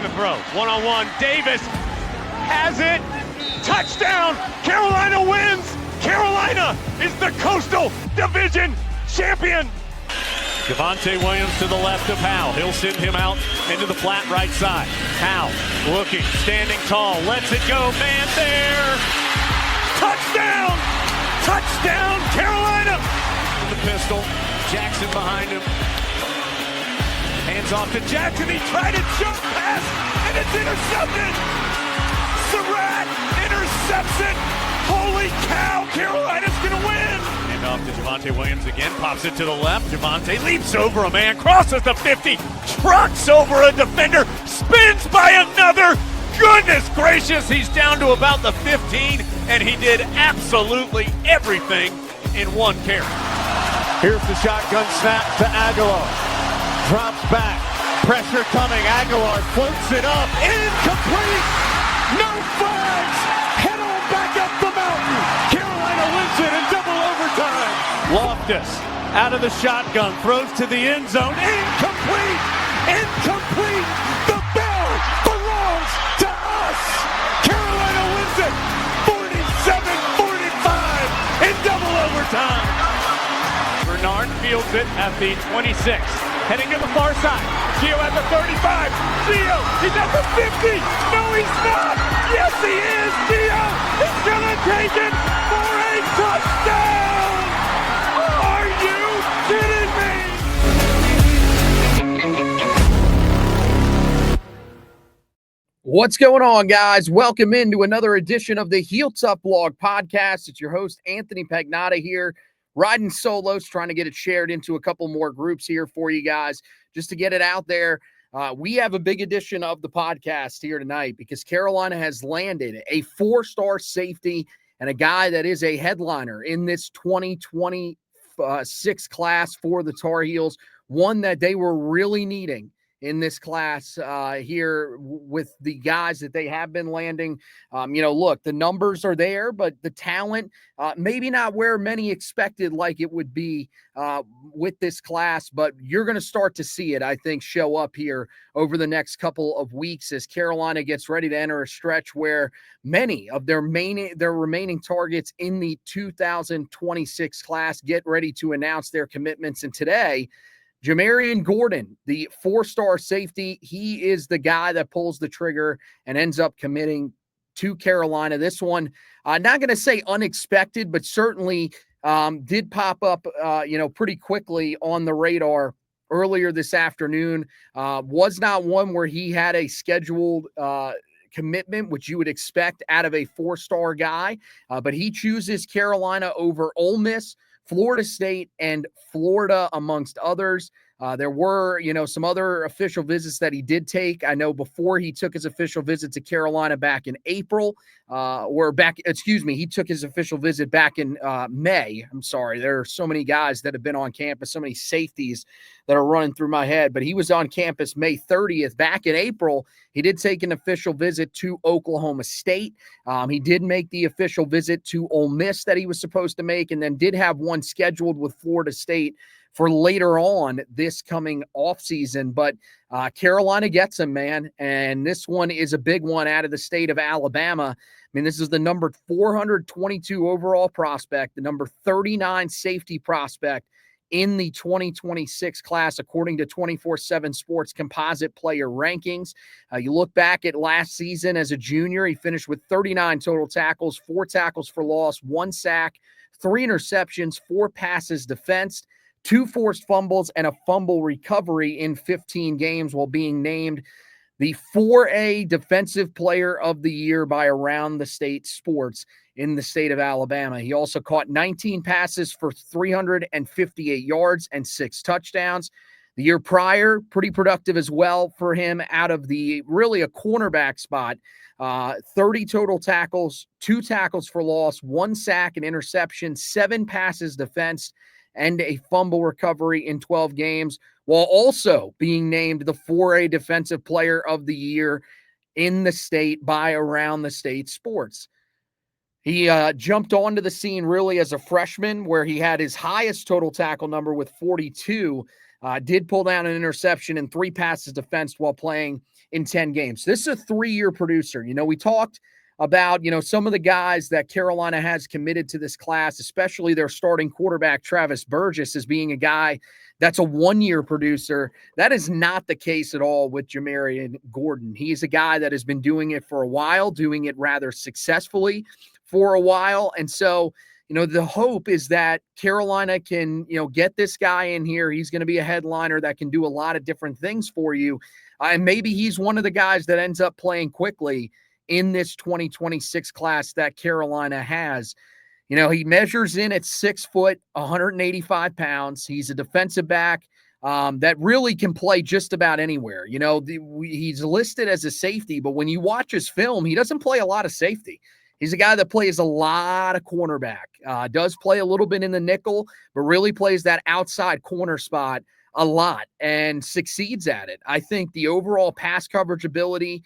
to throw. One-on-one, Davis has it. Touchdown! Carolina wins! Carolina is the Coastal Division champion! Javonte Williams to the left of Howell. He'll send him out into the flat right side. Howell looking, standing tall, lets it go, man there! Touchdown! Touchdown, Carolina! The pistol, Jackson behind him. Hands off to Jackson, he tried a jump pass, and it's intercepted! Surratt intercepts it! Holy cow, Carolina's gonna win! And off to Javonte Williams again, pops it to the left. Javonte leaps over a man, crosses the 50, trucks over a defender, spins by another. Goodness gracious, he's down to about the 15, and he did absolutely everything in one carry. Here's the shotgun snap to Aguilar. Drops back, pressure coming, Aguilar floats it up, incomplete! No flags! Head on back up the mountain! Carolina wins it in double overtime! Loftus, out of the shotgun, throws to the end zone, incomplete! Incomplete! The bell belongs to us! Carolina wins it! 47-45 in double overtime! Bernard fields it at the 26. Heading to the far side. Gio at the 35. Gio, he's at the 50. No, he's not. Yes, he is. Gio is going to take it for a touchdown. Are you kidding me? What's going on, guys? Welcome into another edition of the Heel Tough Blog podcast. It's your host, Anthony Pagnotta here. Riding solos, trying to get it shared into a couple more groups here for you guys, just to get it out there. We have a big edition of the podcast here tonight because Carolina has landed a 4-star safety and a guy that is a headliner in this 2026 class for the Tar Heels, one that they were really needing in this class here with the guys that they have been landing. Look, the numbers are there, but the talent, maybe not where many expected like it would be with this class, but you're going to start to see it, I think, show up here over the next couple of weeks as Carolina gets ready to enter a stretch where many of their remaining targets in the 2026 class get ready to announce their commitments. And today, Jamarrion Gordon, the 4-star safety, he is the guy that pulls the trigger and ends up committing to Carolina. This one, not going to say unexpected, but certainly did pop up, pretty quickly on the radar earlier this afternoon. Was not one where he had a scheduled commitment, which you would expect out of a 4-star guy, but he chooses Carolina over Ole Miss, Florida State, and Florida, amongst others. There were, some other official visits that he did take. I know before he took his official visit to Carolina back in April, he took his official visit back in May. I'm sorry. There are so many guys that have been on campus, so many safeties that are running through my head, but he was on campus May 30th. Back in April, he did take an official visit to Oklahoma State. He did make the official visit to Ole Miss that he was supposed to make, and then did have one scheduled with Florida State for later on this coming offseason. But Carolina gets him, man. And this one is a big one out of the state of Alabama. I mean, this is the number 422 overall prospect, the number 39 safety prospect in the 2026 class, according to 24/7 Sports composite player rankings. You look back at last season as a junior, he finished with 39 total tackles, 4 tackles for loss, 1 sack, 3 interceptions, 4 passes defensed, 2 forced fumbles, and a fumble recovery in 15 games, while being named the 4A Defensive Player of the Year by Around the State Sports in the state of Alabama. He also caught 19 passes for 358 yards and 6 touchdowns. The year prior, pretty productive as well for him out of the really a cornerback spot. 30 total tackles, 2 tackles for loss, 1 sack, an interception, 7 passes defensed, and a fumble recovery in 12 games, while also being named the 4A Defensive Player of the Year in the state by Around the State Sports. He jumped onto the scene really as a freshman, where he had his highest total tackle number with 42, did pull down an interception and 3 passes defensed while playing in 10 games. This is a 3-year producer. We talked about, some of the guys that Carolina has committed to this class, especially their starting quarterback, Travis Burgess, as being a guy that's a 1-year producer. That is not the case at all with Jamarrion Gordon. He's a guy that has been doing it for a while, doing it rather successfully for a while. And so, the hope is that Carolina can, get this guy in here. He's going to be a headliner that can do a lot of different things for you. And maybe he's one of the guys that ends up playing quickly in this 2026 class that Carolina has. He measures in at 6 foot, 185 pounds. He's a defensive back that really can play just about anywhere. He's listed as a safety, but when you watch his film, he doesn't play a lot of safety. He's a guy that plays a lot of cornerback, does play a little bit in the nickel, but really plays that outside corner spot a lot and succeeds at it. I think the overall pass coverage ability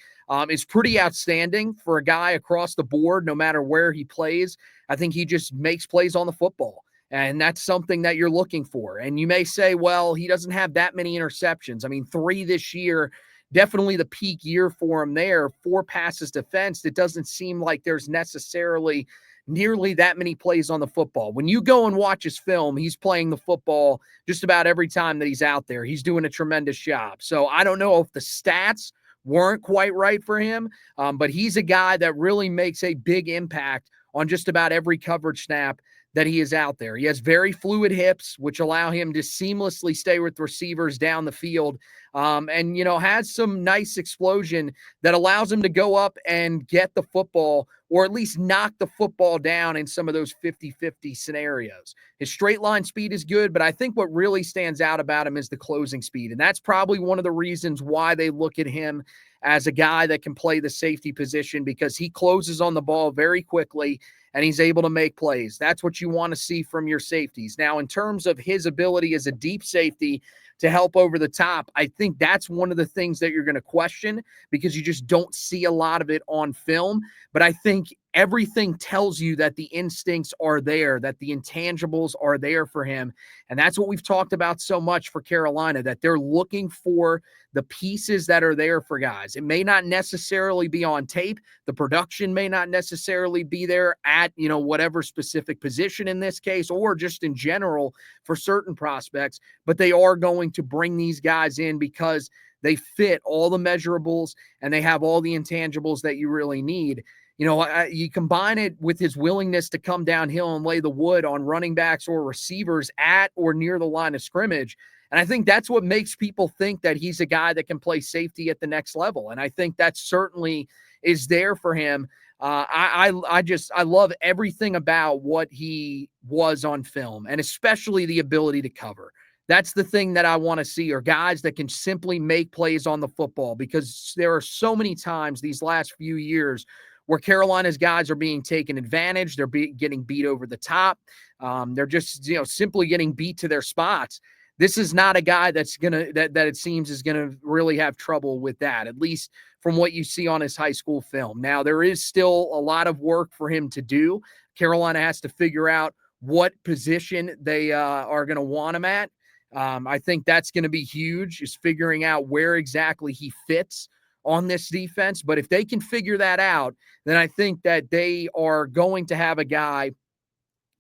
is pretty outstanding for a guy across the board, no matter where he plays. I think he just makes plays on the football, and that's something that you're looking for. And you may say, well, he doesn't have that many interceptions. 3 this year, definitely the peak year for him there. 4 passes defense. It doesn't seem like there's necessarily nearly that many plays on the football. When you go and watch his film, he's playing the football just about every time that he's out there. He's doing a tremendous job. So I don't know if the stats weren't quite right for him, but he's a guy that really makes a big impact on just about every coverage snap that he is out there. He has very fluid hips, which allow him to seamlessly stay with receivers down the field, and, has some nice explosion that allows him to go up and get the football, or at least knock the football down in some of those 50-50 scenarios. His straight line speed is good, but I think what really stands out about him is the closing speed. And that's probably one of the reasons why they look at him as a guy that can play the safety position, because he closes on the ball very quickly and he's able to make plays. That's what you want to see from your safeties. Now, in terms of his ability as a deep safety to help over the top, I think that's one of the things that you're going to question, because you just don't see a lot of it on film. But I think everything tells you that the instincts are there, that the intangibles are there for him. And that's what we've talked about so much for Carolina, that they're looking for the pieces that are there for guys. It may not necessarily be on tape. The production may not necessarily be there at, whatever specific position in this case, or just in general for certain prospects, but they are going to bring these guys in because they fit all the measurables and they have all the intangibles that you really need. You combine it with his willingness to come downhill and lay the wood on running backs or receivers at or near the line of scrimmage. And I think that's what makes people think that he's a guy that can play safety at the next level. And I think that certainly is there for him. I love everything about what he was on film, and especially the ability to cover. That's the thing that I want to see, are guys that can simply make plays on the football, because there are so many times these last few years where Carolina's guys are being taken advantage. They're getting beat over the top. They're just, simply getting beat to their spots. This is not a guy that's that it seems is gonna really have trouble with that, at least from what you see on his high school film. Now, there is still a lot of work for him to do. Carolina has to figure out what position they are going to want him at. I think that's going to be huge, is figuring out where exactly he fits on this defense. But if they can figure that out, then I think that they are going to have a guy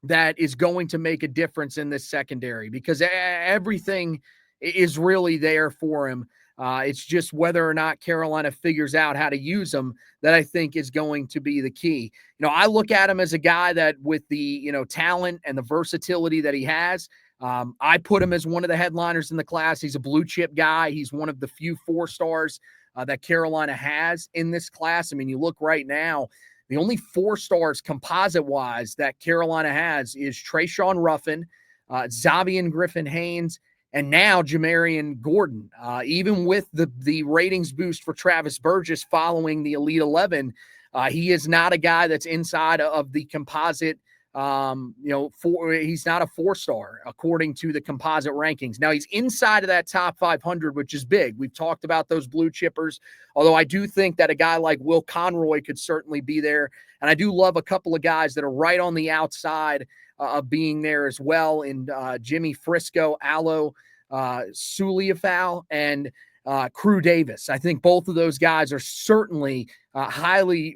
that is going to make a difference in this secondary, because everything is really there for him. It's just whether or not Carolina figures out how to use him that I think is going to be the key. I look at him as a guy that, with the, talent and the versatility that he has, I put him as one of the headliners in the class. He's a blue chip guy. He's one of the few 4-stars that Carolina has in this class. You look right now, the only 4-stars composite-wise that Carolina has is Trayshawn Ruffin, Zavian Griffin-Haynes, and now Jamarrion Gordon. Even with the ratings boost for Travis Burgess following the Elite 11, he is not a guy that's inside of the composite. He's not a 4-star according to the composite rankings. Now, he's inside of that top 500, which is big. We've talked about those blue chippers, although I do think that a guy like Will Conroy could certainly be there. And I do love a couple of guys that are right on the outside of being there as well, in Jimmy Frisco, Alo Suliafau, and Crew Davis. I think both of those guys are certainly highly,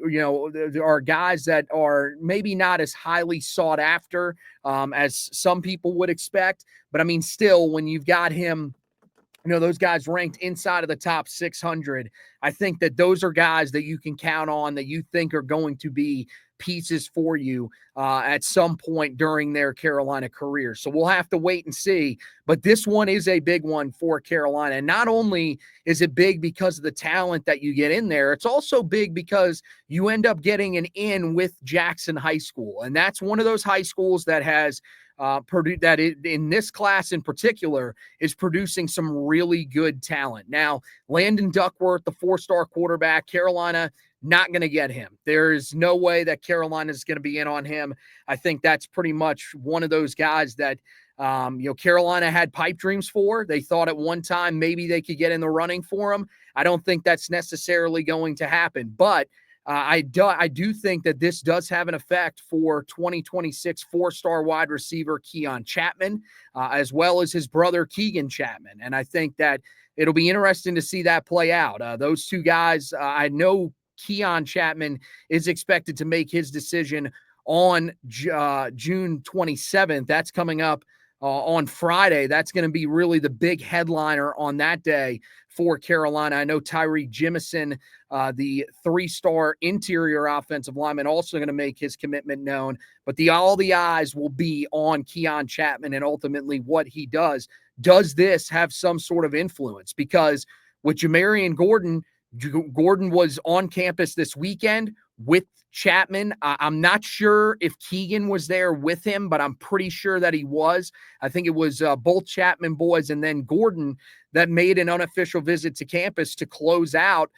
are guys that are maybe not as highly sought after as some people would expect. But I mean, still, when you've got him, those guys ranked inside of the top 600, I think that those are guys that you can count on, that you think are going to be pieces for you at some point during their Carolina career. So we'll have to wait and see. But this one is a big one for Carolina. And not only is it big because of the talent that you get in there, it's also big because you end up getting an in with Jackson High School. And that's one of those high schools that has in this class in particular is producing some really good talent. Now, Landon Duckworth, the 4-star quarterback, Carolina, not going to get him. There's no way that Carolina is going to be in on him. I think that's pretty much one of those guys that, Carolina had pipe dreams for. They thought at one time maybe they could get in the running for him. I don't think that's necessarily going to happen, but I do think that this does have an effect for 2026 4-star wide receiver Keon Chapman, as well as his brother Keegan Chapman. And I think that it'll be interesting to see that play out. Those two guys, I know Keon Chapman is expected to make his decision on June 27th. That's coming up on Friday. That's going to be really the big headliner on that day for Carolina. I know Tyreek Jemison, the 3-star interior offensive lineman, also going to make his commitment known. But all the eyes will be on Keon Chapman and ultimately what he does. Does this have some sort of influence? Because with Jamarrion Gordon, Gordon was on campus this weekend with Chapman. I'm not sure if Keegan was there with him, but I'm pretty sure that he was. I think it was both Chapman boys and then Gordon that made an unofficial visit to campus to close out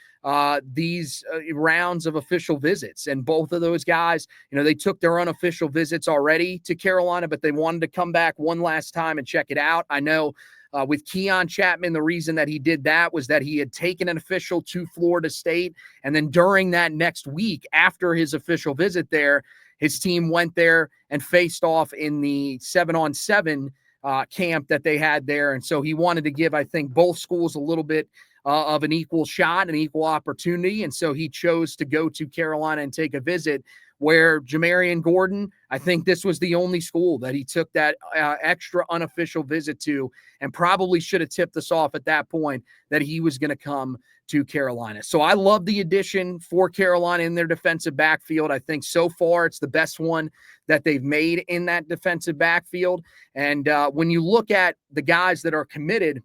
these rounds of official visits. And both of those guys, they took their unofficial visits already to Carolina, but they wanted to come back one last time and check it out. I know with Keon Chapman, the reason that he did that was that he had taken an official to Florida State. And then during that next week, after his official visit there, his team went there and faced off in the 7-on-7 camp that they had there. And so he wanted to give, I think, both schools a little bit of an equal shot, an equal opportunity. And so he chose to go to Carolina and take a visit, where Jamarrion Gordon, I think this was the only school that he took that extra unofficial visit to, and probably should have tipped us off at that point that he was going to come to Carolina. So I love the addition for Carolina in their defensive backfield. I think so far it's the best one that they've made in that defensive backfield. And when you look at the guys that are committed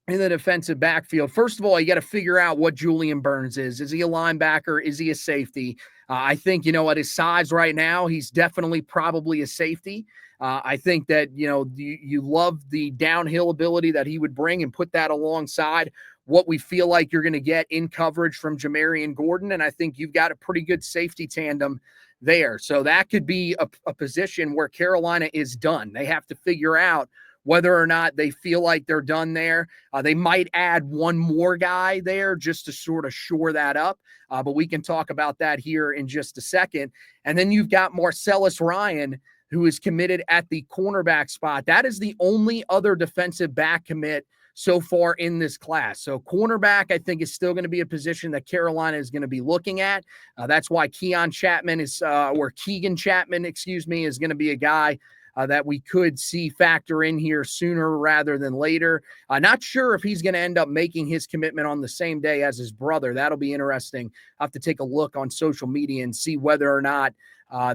in the defensive backfield, first of all, you got to figure out what Julian Burns is. Is he a linebacker? Is he a safety? I think, at his size right now, he's definitely probably a safety. I think that, you love the downhill ability that he would bring and put that alongside what we feel like you're going to get in coverage from Jamarrion Gordon. And I think you've got a pretty good safety tandem there. So that could be a position where Carolina is done. They have to figure out whether or not they feel like they're done there. They might add one more guy there just to sort of shore that up. But we can talk about that here in just a second. And then you've got Marcellus Ryan, who is committed at the cornerback spot. That is the only other defensive back commit so far in this class. So cornerback, I think, is still going to be a position that Carolina is going to be looking at. That's why Keegan Chapman, is going to be a guy that we could see factor in here sooner rather than later. Not sure if he's going to end up making his commitment on the same day as his brother. That'll be interesting. I'll have to take a look on social media and see whether or not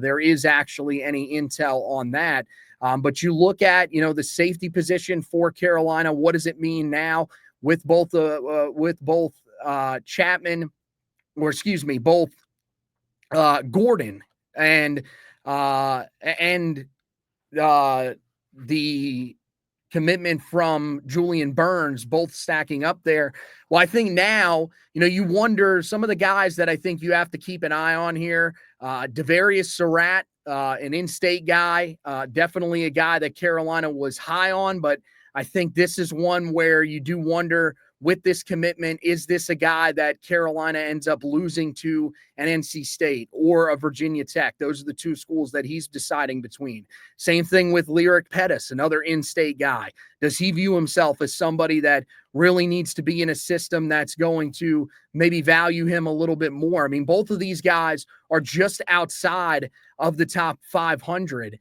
there is actually any intel on that. But you look at, the safety position for Carolina. What does it mean now with both Chapman, both Gordon and the commitment from Julian Burns, both stacking up there. Well, I think now, you wonder some of the guys that I think you have to keep an eye on here. Devarius Surratt, an in-state guy, definitely a guy that Carolina was high on, but I think this is one where you do wonder with this commitment? Is this a guy that Carolina ends up losing to an NC State or a Virginia Tech? Those are the two schools that he's deciding between. Same thing with Lyric Pettis, another in-state guy. Does he view himself as somebody that really needs to be in a system that's going to maybe value him a little bit more? I mean, both of these guys are just outside of the top 500.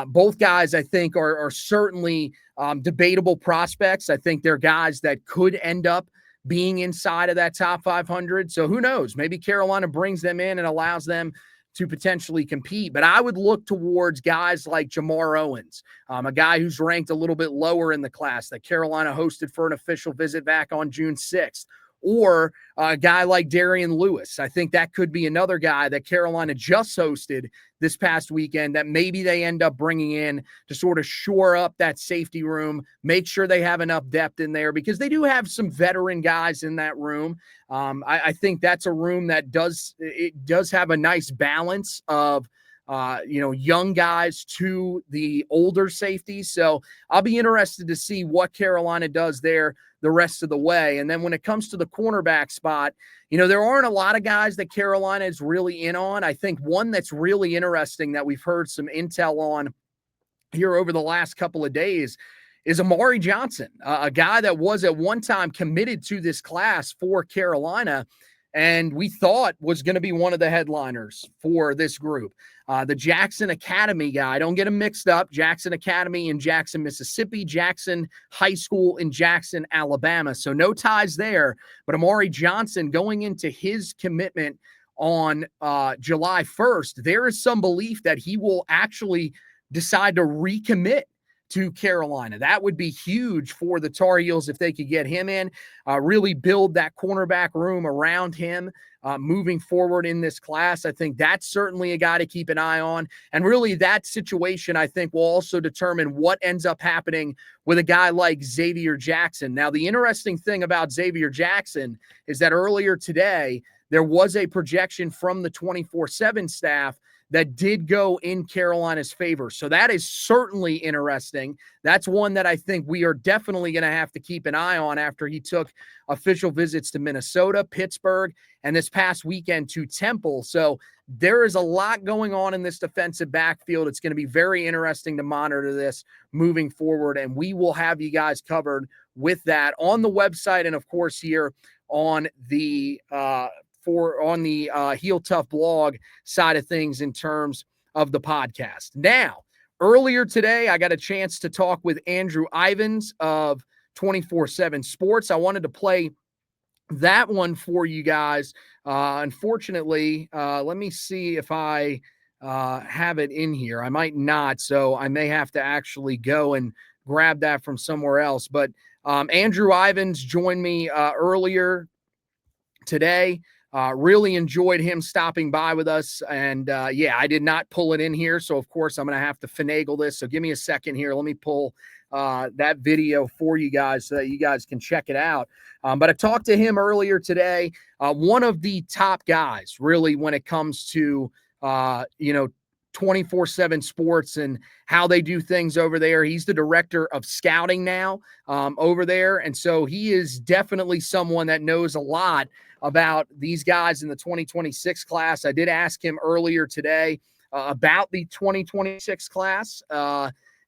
Both guys, I think, are certainly debatable prospects. I think they're guys that could end up being inside of that top 500. So who knows? Maybe Carolina brings them in and allows them to potentially compete. But I would look towards guys like Jamarrion Owens, a guy who's ranked a little bit lower in the class that Carolina hosted for an official visit back on June 6th. Or a guy like Darian Lewis. I think that could be another guy that Carolina just hosted this past weekend that maybe they end up bringing in to sort of shore up that safety room, make sure they have enough depth in there, because they do have some veteran guys in that room. I think that's a room that does have a nice balance of young guys to the older safeties. So I'll be interested to see what Carolina does there the rest of the way. And then when it comes to the cornerback spot, there aren't a lot of guys that Carolina is really in on. I think one that's really interesting that we've heard some intel on here over the last couple of days is Amari Johnson, a guy that was at one time committed to this class for Carolina, and we thought was going to be one of the headliners for this group. The Jackson Academy guy, don't get him mixed up. Jackson Academy in Jackson, Mississippi, Jackson High School in Jackson, Alabama. So no ties there. But Amari Johnson going into his commitment on July 1st, there is some belief that he will actually decide to recommit to Carolina. That would be huge for the Tar Heels if they could get him in, really build that cornerback room around him moving forward in this class. I think that's certainly a guy to keep an eye on. And really that situation, I think, will also determine what ends up happening with a guy like Xavier Jackson. Now, the interesting thing about Xavier Jackson is that earlier today, there was a projection from the 24/7 staff that did go in Carolina's favor. So that is certainly interesting. That's one that I think we are definitely going to have to keep an eye on after he took official visits to Minnesota, Pittsburgh, and this past weekend to Temple. So there is a lot going on in this defensive backfield. It's going to be very interesting to monitor this moving forward, and we will have you guys covered with that on the website and, of course, here on the Heel Tough blog side of things in terms of the podcast. Now, earlier today, I got a chance to talk with Andrew Ivins of 24/7 Sports. I wanted to play that one for you guys. Unfortunately, let me see if I have it in here. I might not, so I may have to actually go and grab that from somewhere else. But Andrew Ivins joined me earlier today. Really enjoyed him stopping by with us. And I did not pull it in here. So, of course, I'm going to have to finagle this. So give me a second here. Let me pull that video for you guys so that you guys can check it out. But I talked to him earlier today. One of the top guys, really, when it comes to, 24/7 Sports and how they do things over there. He's the director of scouting now over there. And so he is definitely someone that knows a lot about these guys in the 2026 class. I did ask him earlier today about the 2026 class.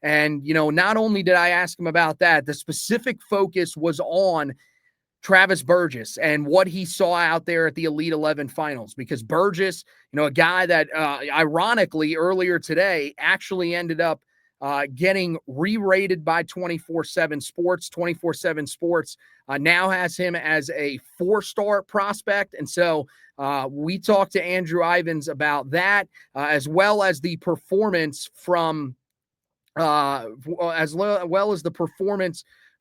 And not only did I ask him about that, the specific focus was on Travis Burgess and what he saw out there at the Elite 11 Finals, because Burgess, a guy that ironically earlier today actually ended up getting re-rated by 24/7 Sports. 24/7 Sports now has him as a 4-star prospect. And so we talked to Andrew Ivins about that, as well as the performance from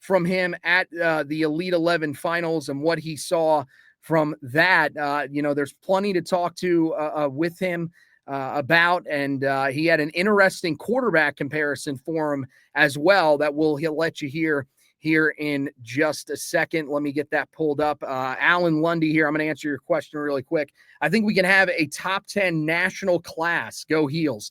from him at the Elite 11 Finals and what he saw from that. There's plenty to talk to with him about, and he had an interesting quarterback comparison for him as well that he'll let you hear here in just a second. Let me get that pulled up. Alan Lundy here. I'm going to answer your question really quick. I think we can have a top 10 national class. Go Heels.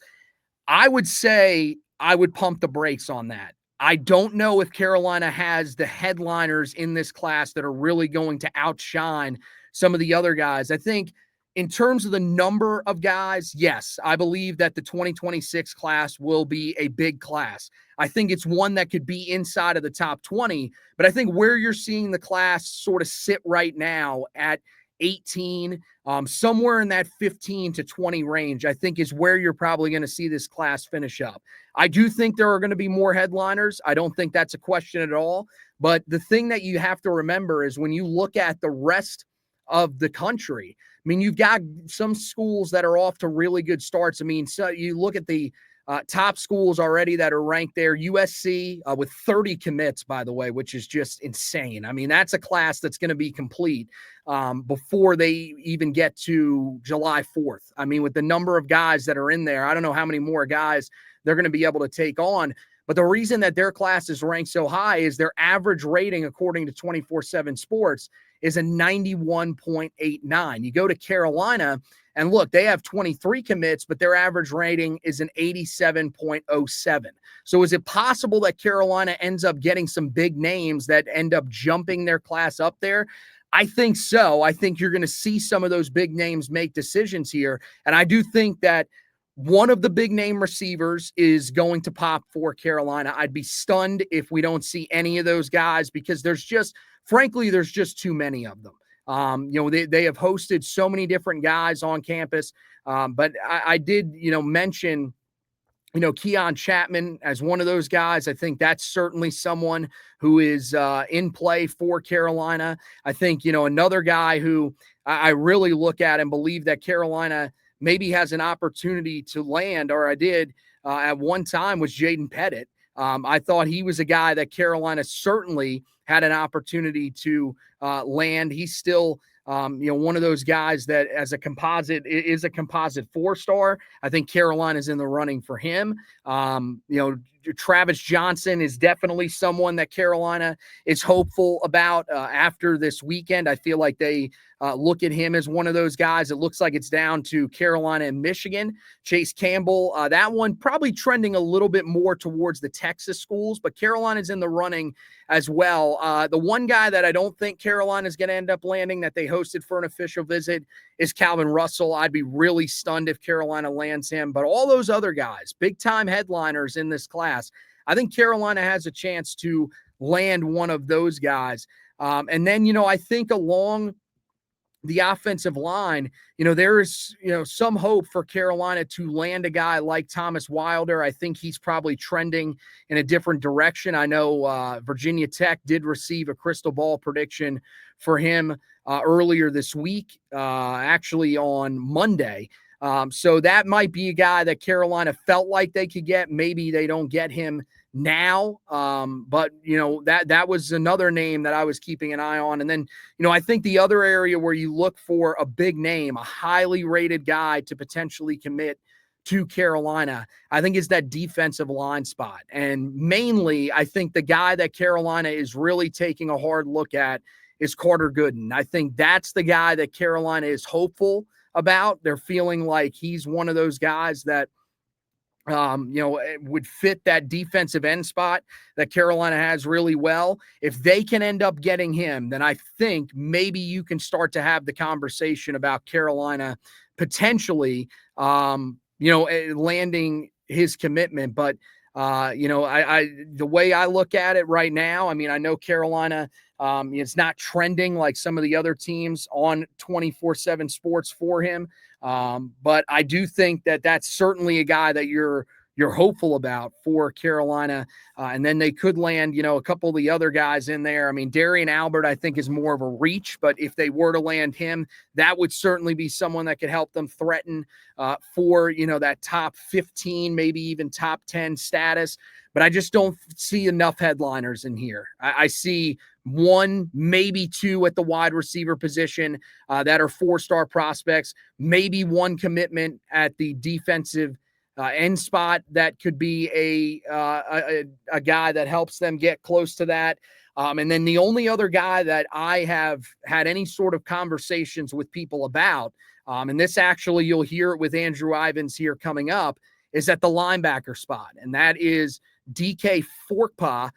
I would say I would pump the brakes on that. I don't know if Carolina has the headliners in this class that are really going to outshine some of the other guys. I think in terms of the number of guys, yes, I believe that the 2026 class will be a big class. I think it's one that could be inside of the top 20, but I think where you're seeing the class sort of sit right now at 18, somewhere in that 15 to 20 range, I think is where you're probably going to see this class finish up. I do think there are going to be more headliners. I don't think that's a question at all. But the thing that you have to remember is when you look at the rest of the country, I mean, you've got some schools that are off to really good starts. I mean, so you look at the top schools already that are ranked there. USC with 30 commits, by the way, which is just insane. I mean, that's a class that's going to be complete before they even get to July 4th. I mean, with the number of guys that are in there, I don't know how many more guys they're going to be able to take on. But the reason that their class is ranked so high is their average rating, according to 24/7 Sports, is a 91.89. You go to Carolina, and look, they have 23 commits, but their average rating is an 87.07. So is it possible that Carolina ends up getting some big names that end up jumping their class up there? I think so. I think you're going to see some of those big names make decisions here. And I do think that one of the big name receivers is going to pop for Carolina. I'd be stunned if we don't see any of those guys because there's just too many of them. They have hosted so many different guys on campus. But I did, mention, Keon Chapman as one of those guys. I think that's certainly someone who is in play for Carolina. I think, another guy who I really look at and believe that Carolina maybe has an opportunity to land, or I did at one time, was Jaden Pettit. I thought he was a guy that Carolina certainly had an opportunity to land. He's still, one of those guys that as a composite is a composite 4-star. I think Carolina's in the running for him. Travis Johnson is definitely someone that Carolina is hopeful about after this weekend. I feel like they look at him as one of those guys. It looks like it's down to Carolina and Michigan. Chase Campbell, that one probably trending a little bit more towards the Texas schools, but Carolina's in the running as well. The one guy that I don't think Carolina is going to end up landing that they hosted for an official visit is Calvin Russell. I'd be really stunned if Carolina lands him, but all those other guys, big time headliners in this class, I think Carolina has a chance to land one of those guys. And then, I think along the offensive line, there is, some hope for Carolina to land a guy like Thomas Wilder. I think he's probably trending in a different direction. I know Virginia Tech did receive a crystal ball prediction for him earlier this week, actually on Monday. So that might be a guy that Carolina felt like they could get. Maybe they don't get him now. But that was another name that I was keeping an eye on. And then, I think the other area where you look for a big name, a highly rated guy to potentially commit to Carolina, I think is that defensive line spot. And mainly, I think the guy that Carolina is really taking a hard look at is Carter Gooden. I think that's the guy that Carolina is hopeful about. They're feeling like he's one of those guys that would fit that defensive end spot that Carolina has really well. If they can end up getting him, then I think maybe you can start to have the conversation about Carolina potentially, landing his commitment. But, the way I look at it right now, I mean, I know Carolina, it's not trending like some of the other teams on 24/7 Sports for him. But I do think that that's certainly a guy that you're hopeful about for Carolina. And then they could land, a couple of the other guys in there. I mean, Darian Albert, I think, is more of a reach, but if they were to land him, that would certainly be someone that could help them threaten for, that top 15, maybe even top 10 status. But I just don't see enough headliners in here. I see one, maybe two at the wide receiver position that are 4-star prospects, maybe one commitment at the defensive end spot that could be a guy that helps them get close to that. And then the only other guy that I have had any sort of conversations with people about, and this actually you'll hear it with Andrew Ivins here coming up, is at the linebacker spot. And that is DK Forkpa,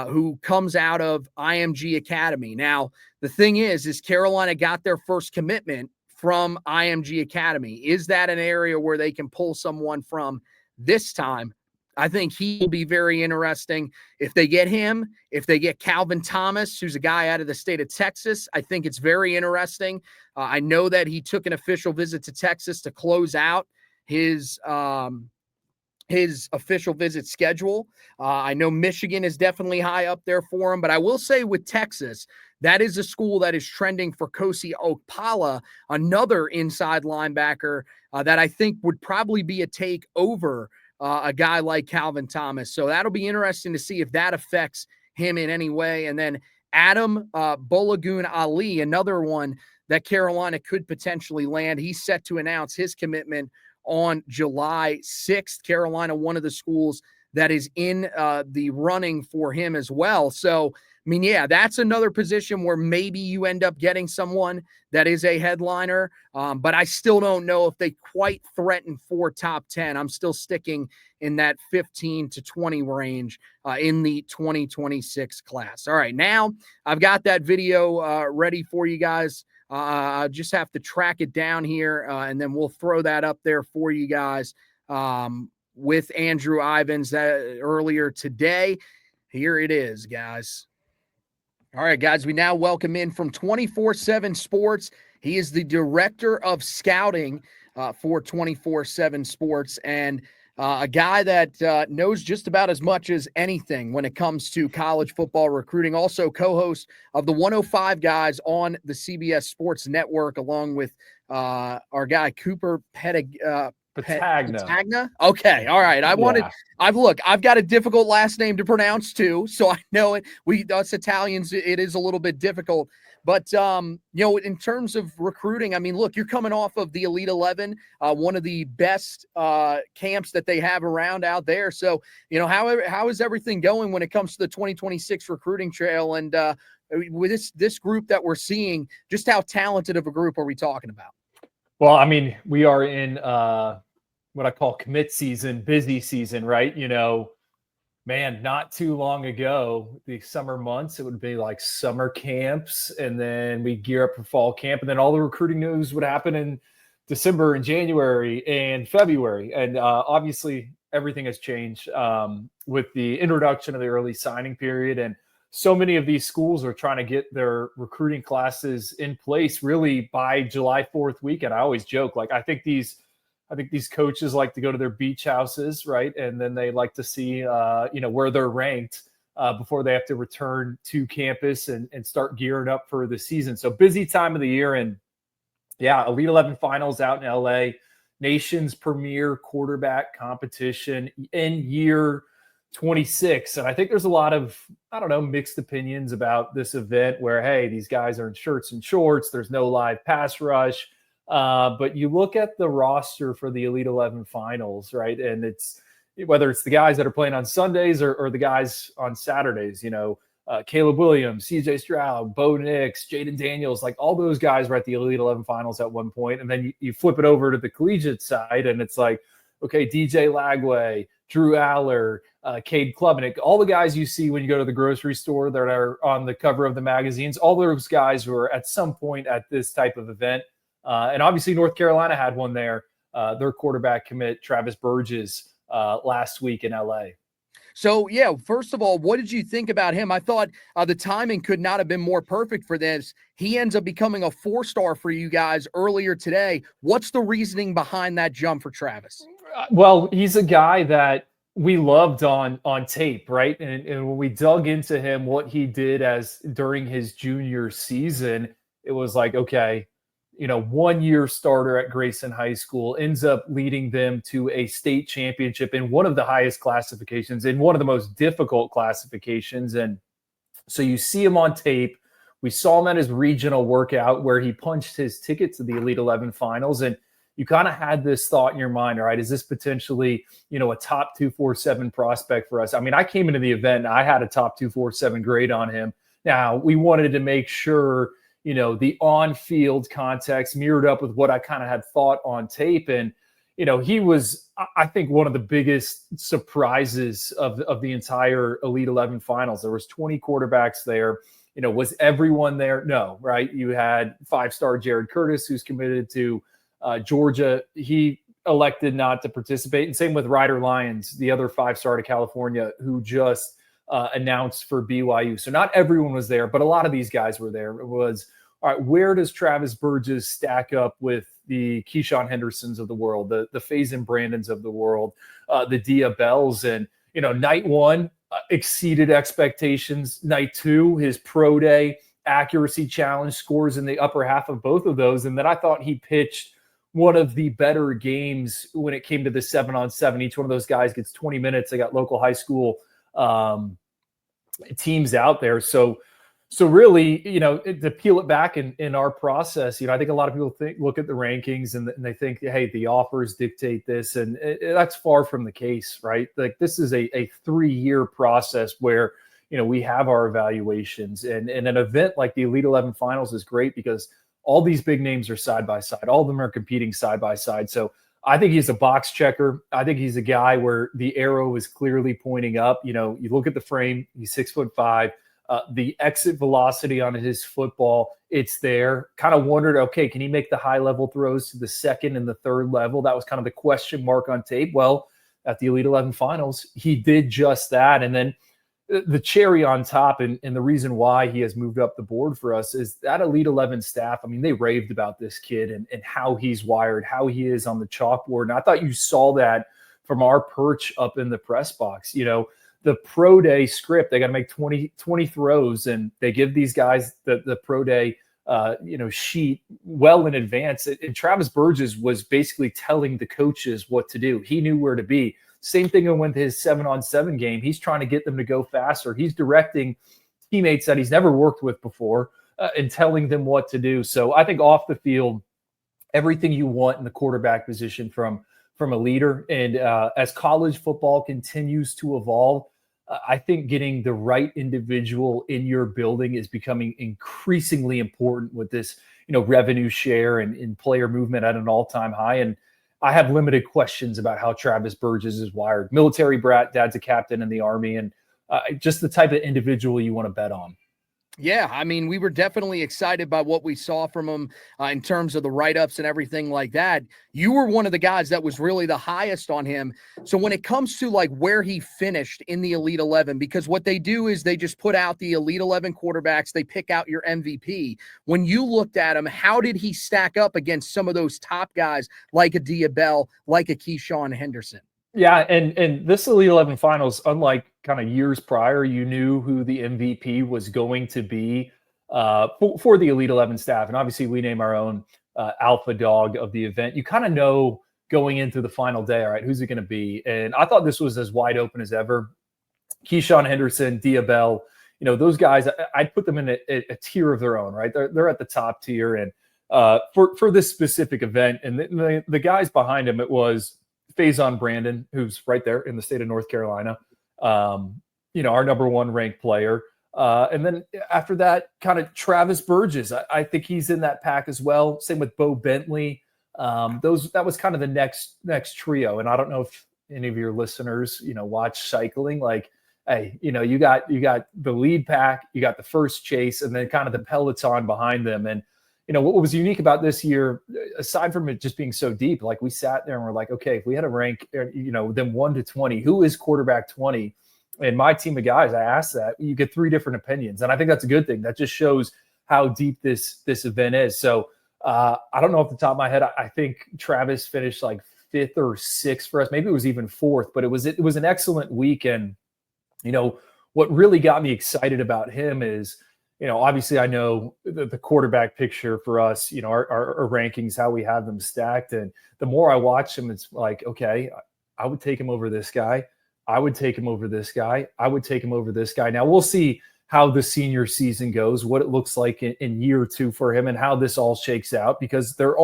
who comes out of IMG Academy. Now, the thing is Carolina got their first commitment from IMG Academy. Is that an area where they can pull someone from this time? I think he will be very interesting. If they get him, if they get Calvin Thomas, who's a guy out of the state of Texas, I think it's very interesting. I know that he took an official visit to Texas to close out his official visit schedule. I know Michigan is definitely high up there for him, but I will say with Texas, that is a school that is trending for Kosi Okpala, another inside linebacker that I think would probably be a take over a guy like Calvin Thomas. So that'll be interesting to see if that affects him in any way. And then Adam Bolagun Ali, another one that Carolina could potentially land. He's set to announce his commitment on July 6th. Carolina, one of the schools that is in the running for him as well. So, I mean, yeah, that's another position where maybe you end up getting someone that is a headliner, but I still don't know if they quite threaten for top 10. I'm still sticking in that 15 to 20 range in the 2026 class. All right, now I've got that video ready for you guys. I just have to track it down here, and then we'll throw that up there for you guys with Andrew Ivins earlier today. Here it is, guys. All right, guys, we now welcome in from 24/7 Sports. He is the director of scouting for 24/7 Sports, and a guy that knows just about as much as anything when it comes to college football recruiting. Also co-host of the 105 Guys on the CBS Sports Network, along with our guy Cooper Patagna. Okay. All right. I've got a difficult last name to pronounce too. So I know it. Us Italians, it is a little bit difficult, but in terms of recruiting, I mean, look, you're coming off of the Elite 11, one of the best camps that they have around out there. So, how is everything going when it comes to the 2026 recruiting trail? And with this group that we're seeing, just how talented of a group are we talking about? Well, I mean, we are in what I call commit season, busy season, right? Man, not too long ago, the summer months, it would be like summer camps, and then we gear up for fall camp, and then all the recruiting news would happen in December and January and February. And obviously, everything has changed with the introduction of the early signing period. And so many of these schools are trying to get their recruiting classes in place really by July 4th weekend. I always joke, like, I think these coaches like to go to their beach houses, right? And then they like to see, where they're ranked before they have to return to campus and start gearing up for the season. So busy time of the year. And yeah, Elite 11 Finals out in LA, nation's premier quarterback competition in year 26. And I think there's a lot of, mixed opinions about this event where, hey, these guys are in shirts and shorts. There's no live pass rush. But you look at the roster for the Elite 11 Finals, right? And it's whether it's the guys that are playing on Sundays or the guys on Saturdays, Caleb Williams, CJ Stroud, Bo Nix, Jaden Daniels, like all those guys were at the Elite 11 Finals at one point. And then you flip it over to the collegiate side, and it's like, okay, DJ Lagway, Drew Aller, Cade Klubnik, all the guys you see when you go to the grocery store that are on the cover of the magazines, all those guys who are at some point at this type of event. And obviously North Carolina had one there, their quarterback commit, Travis Burgess, last week in LA. So, yeah, first of all, what did you think about him? I thought the timing could not have been more perfect for this. He ends up becoming a 4-star for you guys earlier today. What's the reasoning behind that jump for Travis? Well, he's a guy that we loved on tape, right? And when we dug into him, what he did during his junior season, it was like, okay, 1-year starter at Grayson High School, ends up leading them to a state championship in one of the highest classifications, in one of the most difficult classifications. And so you see him on tape. We saw him at his regional workout where he punched his ticket to the Elite 11 Finals. And you kind of had this thought in your mind, all right, is this potentially, a top 247 prospect for us? I mean, I came into the event and I had a top 247 grade on him. Now, we wanted to make sure the on-field context mirrored up with what I kind of had thought on tape. And, he was, I think, one of the biggest surprises of the entire Elite 11 finals. There was 20 quarterbacks there. Was everyone there? No, right? You had 5-star Jared Curtis, who's committed to Georgia. He elected not to participate. And same with Ryder Lyons, the other 5-star to California, who just announced for BYU. So not everyone was there, but a lot of these guys were there. It was, all right, where does Travis Burgess stack up with the Keyshawn Hendersons of the world, the Faison Brandons of the world, the Dia Bells? And, night one exceeded expectations. Night two, his pro day accuracy challenge, scores in the upper half of both of those. And then I thought he pitched one of the better games when it came to the 7-on-7. Each one of those guys gets 20 minutes. They got local high school teams out there. So really, to peel it back in our process, I think a lot of people look at the rankings and they think, hey, the offers dictate this. And that's far from the case, right? Like, this is a 3-year process where, we have our evaluations, and an event like the Elite 11 Finals is great because all these big names are side by side. All of them are competing side by side. So I think he's a box checker. I think he's a guy where the arrow is clearly pointing up. You look at the frame, he's 6'5". The exit velocity on his football, it's there. Kind of wondered, okay, can he make the high-level throws to the second and the third level? That was kind of the question mark on tape. Well, at the Elite 11 Finals, he did just that. And then the cherry on top, and the reason why he has moved up the board for us, is that Elite 11 staff. I mean, they raved about this kid and how he's wired, how he is on the chalkboard. And I thought you saw that from our perch up in the press box. The pro day script, they got to make 20 throws, and they give these guys the pro day sheet well in advance. And Travis Burgess was basically telling the coaches what to do. He knew where to be. Same thing with his 7-on-7 game. He's trying to get them to go faster. He's directing teammates that he's never worked with before and telling them what to do. So I think off the field, everything you want in the quarterback position from a leader. And as college football continues to evolve, I think getting the right individual in your building is becoming increasingly important with this, revenue share and player movement at an all-time high. And I have limited questions about how Travis Burgess is wired. Military brat, dad's a captain in the Army, and just the type of individual you want to bet on. Yeah, I mean, we were definitely excited by what we saw from him in terms of the write-ups and everything like that. You were one of the guys that was really the highest on him. So when it comes to like where he finished in the Elite 11, because what they do is they just put out the Elite 11 quarterbacks, they pick out your MVP. When you looked at him, how did he stack up against some of those top guys like a Dia Bell, like a Keyshawn Henderson? Yeah, and this Elite 11 Finals, unlike kind of years prior, you knew who the MVP was going to be for the Elite 11 staff. And obviously we name our own alpha dog of the event. You kind of know going into the final day, all right, who's it going to be? And I thought this was as wide open as ever. Keyshawn Henderson, Dia Bell, those guys, I'd put them in a tier of their own, right? They're at the top tier. And for this specific event, and the guys behind him, it was Faison Brandon, who's right there in the state of North Carolina, our number 1 ranked player. And then after that, kind of Travis Burgess. I think he's in that pack as well. Same with Bo Bentley. That was kind of the next trio. And I don't know if any of your listeners, watch cycling. Like, hey, you got the lead pack, you got the first chase, and then kind of the peloton behind them. And what was unique about this year, aside from it just being so deep, like we sat there and we're like, okay, if we had to rank, them 1 to 20, who is quarterback 20? And my team of guys, I asked that, you get 3 different opinions. And I think that's a good thing. That just shows how deep this event is. So I don't know off the top of my head. I think Travis finished like 5th or 6th for us. Maybe it was even 4th, but it was an excellent week. And, what really got me excited about him is, obviously I know the quarterback picture for us, our rankings, how we have them stacked. And the more I watch him, it's like, okay, I would take him over this guy. I would take him over this guy. I would take him over this guy. Now we'll see how the senior season goes, what it looks like in year 2 for him, and how this all shakes out, because there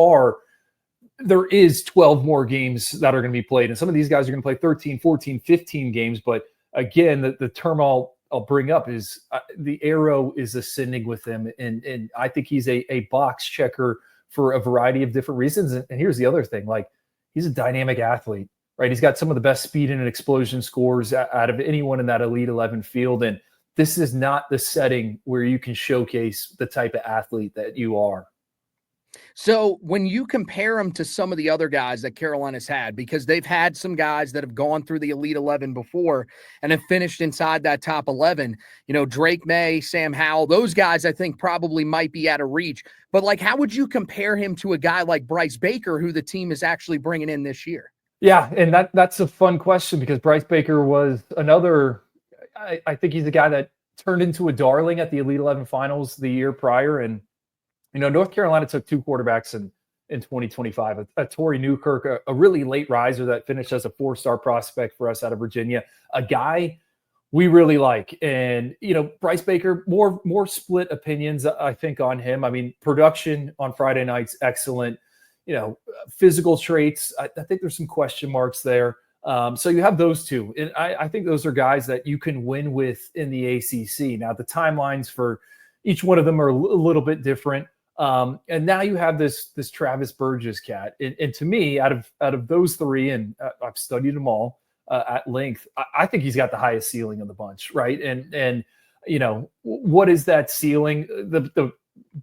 is 12 more games that are going to be played. And some of these guys are going to play 13, 14, 15 games. But again, the term I'll bring up is the arrow is ascending with him. And I think he's a box checker for a variety of different reasons. And here's the other thing, like, he's a dynamic athlete, right? He's got some of the best speed and explosion scores out of anyone in that Elite 11 field. And this is not the setting where you can showcase the type of athlete that you are. So when you compare him to some of the other guys that Carolina's had, because they've had some guys that have gone through the Elite 11 before and have finished inside that top 11, Drake May, Sam Howell, those guys I think probably might be out of reach. But like, how would you compare him to a guy like Bryce Baker, who the team is actually bringing in this year? Yeah, and that's a fun question because Bryce Baker was another, I think he's a guy that turned into a darling at the Elite 11 Finals the year prior. And North Carolina took two quarterbacks in 2025, a Torrey Newkirk, a really late riser that finished as a 4-star prospect for us out of Virginia, a guy we really like. And, Bryce Baker, more split opinions, I think, on him. I mean, production on Friday nights, excellent. Physical traits, I think there's some question marks there. So you have those two. And I think those are guys that you can win with in the ACC. Now, the timelines for each one of them are a little bit different. And now you have this Travis Burgess cat. And to me, out of those three, and I've studied them all at length, I think he's got the highest ceiling of the bunch, right? And what is that ceiling? The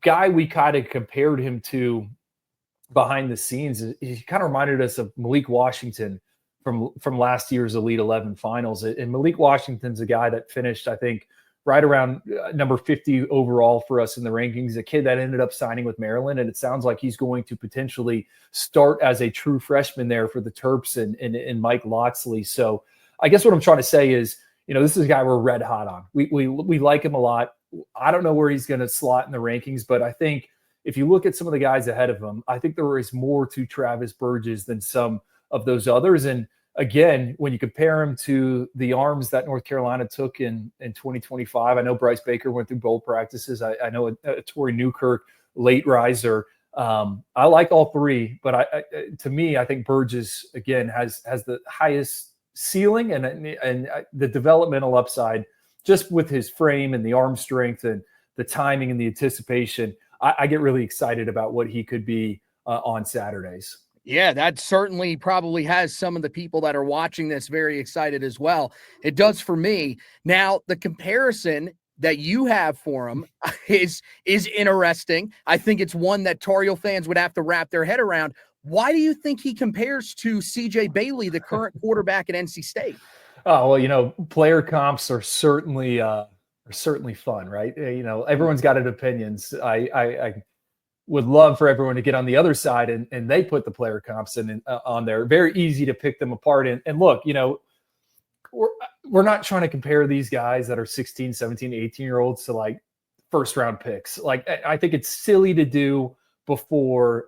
guy we kind of compared him to behind the scenes, he kind of reminded us of Malik Washington from last year's Elite 11 Finals. And Malik Washington's a guy that finished, I think, right around number 50 overall for us in the rankings, a kid that ended up signing with Maryland. And it sounds like he's going to potentially start as a true freshman there for the Terps and Mike Locksley. So I guess what I'm trying to say is, this is a guy we're red hot on. We like him a lot. I don't know where he's going to slot in the rankings, but I think if you look at some of the guys ahead of him, I think there is more to Travis Burgess than some of those others. And again, when you compare him to the arms that North Carolina took in 2025, I know Bryce Baker went through bowl practices. I know a Torrey Newkirk, late riser. I like all three, but to me, I think Burgess, again, has the highest ceiling and the developmental upside just with his frame and the arm strength and the timing and the anticipation. I get really excited about what he could be on Saturdays. Yeah, that certainly probably has some of the people that are watching this very excited as well. It does for me. Now, the comparison that you have for him is interesting. I think it's one that Tar Heel fans would have to wrap their head around. Why do you think he compares to CJ Bailey, the current quarterback at NC State? Oh, well, player comps are certainly fun, right? Everyone's got opinions. I would love for everyone to get on the other side and they put the player comps on there. Very easy to pick them apart. And look, we're not trying to compare these guys that are 16, 17, 18-year-olds to like first round picks. Like, I think it's silly to do before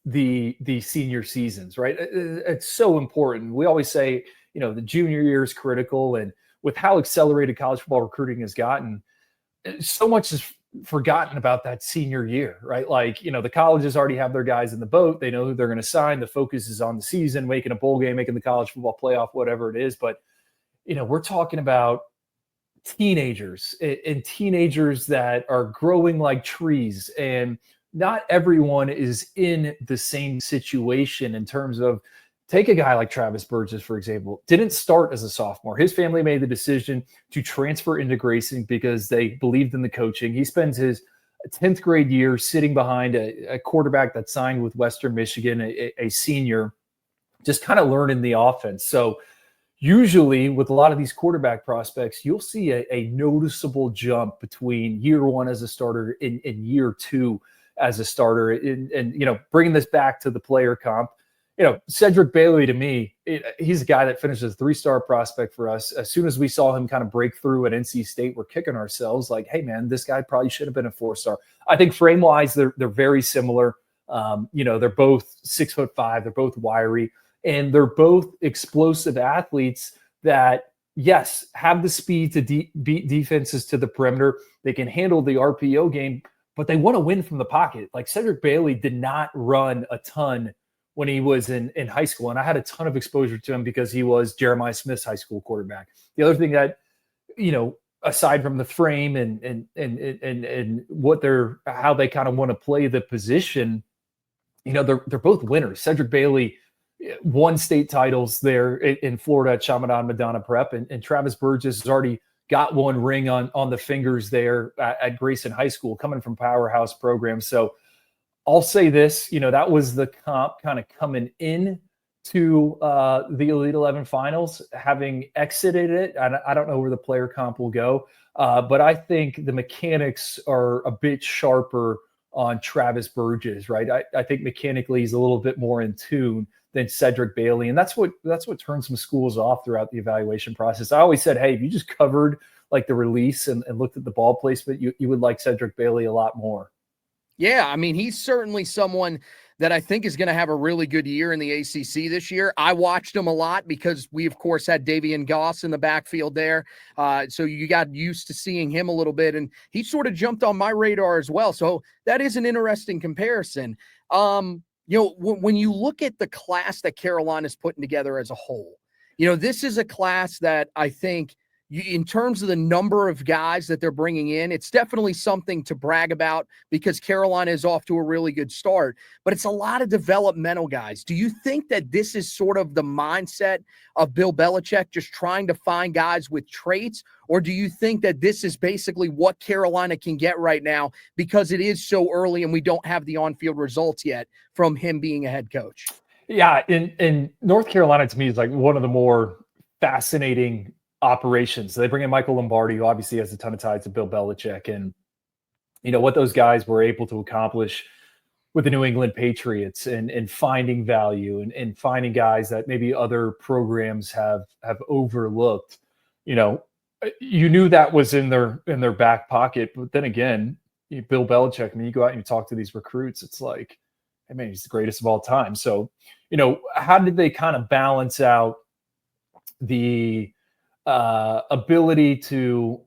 the senior seasons, right? It's so important. We always say, the junior year is critical, and with how accelerated college football recruiting has gotten, so much is forgotten about that senior year, right? Like, the colleges already have their guys in the boat. They know who they're going to sign. The focus is on the season, making a bowl game, making the college football playoff, whatever it is. But, we're talking about teenagers and teenagers that are growing like trees. And not everyone is in the same situation in terms of, take a guy like Travis Burgess, for example, didn't start as a sophomore. His family made the decision to transfer into Grayson because they believed in the coaching. He spends his 10th grade year sitting behind a quarterback that signed with Western Michigan, a senior, just kind of learning the offense. So usually with a lot of these quarterback prospects, you'll see a noticeable jump between year one as a starter and year two as a starter. And bringing this back to the player comp, Cedric Bailey, to me, he's a guy that finished as a 3-star prospect for us. As soon as we saw him kind of break through at NC State, we're kicking ourselves like, hey, man, this guy probably should have been a 4-star. I think frame-wise, they're very similar. They're both 6'5", they're both wiry, and they're both explosive athletes that, yes, have the speed to beat defenses to the perimeter. They can handle the RPO game, but they want to win from the pocket. Like, Cedric Bailey did not run a ton when he was in high school. And I had a ton of exposure to him because he was Jeremiah Smith's high school quarterback. The other thing that, aside from the frame and what how they kind of want to play the position, they're both winners. Cedric Bailey won state titles there in Florida at Chaminade Madonna Prep, and Travis Burgess has already got one ring on the fingers there at Grayson High School, coming from powerhouse programs. So I'll say this, that was the comp kind of coming in to the Elite 11 Finals, having exited it. I don't know where the player comp will go, but I think the mechanics are a bit sharper on Travis Burgess, right? I think mechanically he's a little bit more in tune than Cedric Bailey, and that's what turned some schools off throughout the evaluation process. I always said, hey, if you just covered like the release and looked at the ball placement, you would like Cedric Bailey a lot more. Yeah, I mean, he's certainly someone that I think is going to have a really good year in the ACC this year. I watched him a lot because we, of course, had Davian Goss in the backfield there. So you got used to seeing him a little bit, and he sort of jumped on my radar as well. So that is an interesting comparison. When you look at the class that Carolina's putting together as a whole, this is a class that I think in terms of the number of guys that they're bringing in, it's definitely something to brag about because Carolina is off to a really good start, but it's a lot of developmental guys. Do you think that this is sort of the mindset of Bill Belichick, just trying to find guys with traits, or do you think that this is basically what Carolina can get right now because it is so early and we don't have the on-field results yet from him being a head coach? Yeah, in North Carolina, to me, is like one of the more fascinating operations. So they bring in Michael Lombardi, who obviously has a ton of ties to Bill Belichick, and what those guys were able to accomplish with the New England Patriots and finding value and finding guys that maybe other programs have overlooked. You knew that was in their back pocket, but then again, Bill Belichick, I mean, you go out and you talk to these recruits, it's like, hey man, he's the greatest of all time. So, how did they kind of balance out the ability to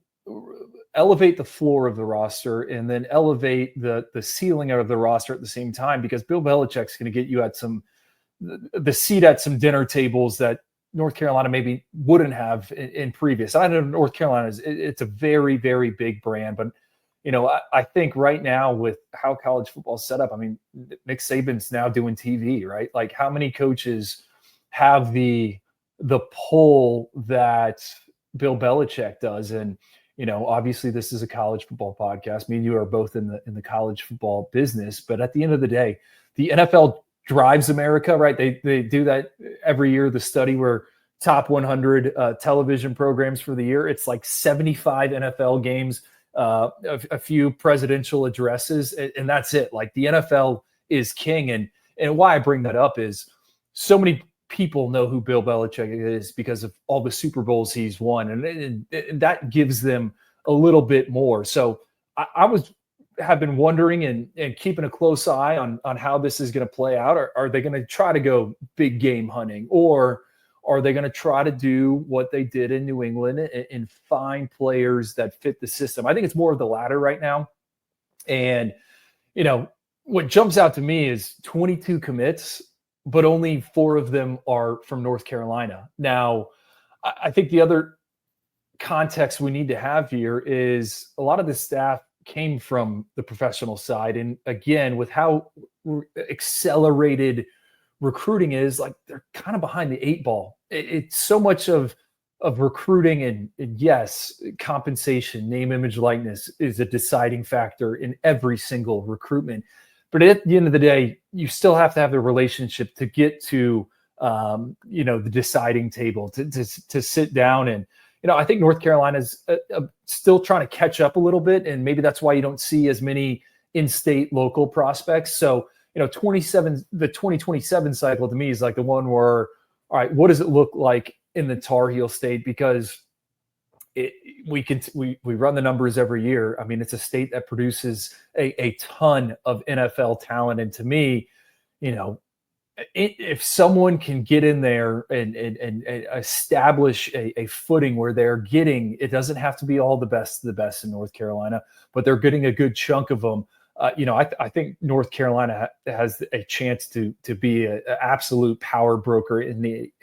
elevate the floor of the roster and then elevate the ceiling of the roster at the same time? Because Bill Belichick's going to get you at the seat at some dinner tables that North Carolina maybe wouldn't have in previous. I know North Carolina it's a very, very big brand, but I think right now with how college football is set up, I mean, Nick Saban's now doing TV, right? Like, how many coaches have the pull that Bill Belichick does? And, obviously this is a college football podcast. Me and you are both in the college football business, but at the end of the day, the NFL drives America, right? They do that every year, the study where top 100 television programs for the year, it's like 75 NFL games, a few presidential addresses, and that's it. Like, the NFL is king. And why I bring that up is so many people know who Bill Belichick is because of all the Super Bowls he's won, and that gives them a little bit more. So I have been wondering and keeping a close eye on how this is going to play out. Are they going to try to go big game hunting, or are they going to try to do what they did in New England and find players that fit the system? I think it's more of the latter right now. And, what jumps out to me is 22 commits, but only 4 of them are from North Carolina. Now, I think the other context we need to have here is a lot of the staff came from the professional side. And again, with how accelerated recruiting is, like, they're kind of behind the 8 ball. It's so much of recruiting, and yes, compensation, name, image, likeness is a deciding factor in every single recruitment. But at the end of the day, you still have to have the relationship to get to, the deciding table, to sit down. And, I think North Carolina's still trying to catch up a little bit. And maybe that's why you don't see as many in-state local prospects. So, the 2027 cycle to me is like the one where, all right, what does it look like in the Tar Heel state? Because we run the numbers every year. I mean, it's a state that produces a ton of NFL talent. And to me, if someone can get in there and establish a footing where they're getting, it doesn't have to be all the best of the best in North Carolina, but they're getting a good chunk of them. I think North Carolina has a chance to be an absolute power broker in the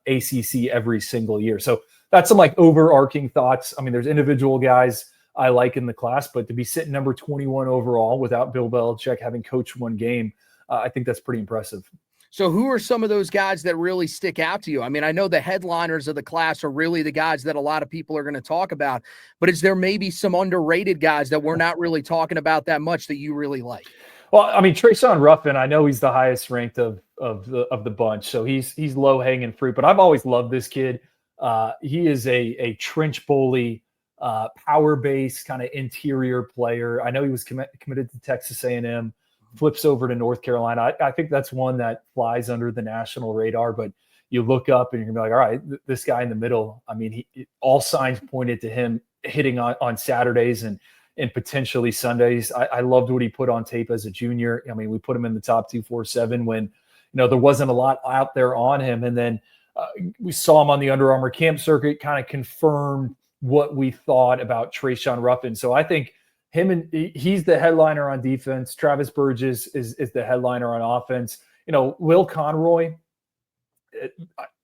ACC every single year. So that's some like overarching thoughts. I mean, there's individual guys I like in the class, but to be sitting number 21 overall without Bill Belichick having coached one game, I think that's pretty impressive. So who are some of those guys that really stick out to you? I mean, I know the headliners of the class are really the guys that a lot of people are going to talk about, but is there maybe some underrated guys that we're not really talking about that much that you really like? Well, I mean, Trayshawn Ruffin, I know he's the highest ranked of the bunch, so he's low hanging fruit. But I've always loved this kid. He is a trench bully, power base kind of interior player. I know he was committed to Texas A&M, flips over to North Carolina. I think that's one that flies under the national radar. But you look up and you're gonna be like, all right, this guy in the middle. I mean, all signs pointed to him hitting on Saturdays and potentially Sundays. I loved what he put on tape as a junior. I mean, we put him in the top 247 when, there wasn't a lot out there on him. And then we saw him on the Under Armour camp circuit, kind of confirmed what we thought about Trayshawn Ruffin. So I think he's the headliner on defense. Travis Burgess is the headliner on offense. Will Conroy,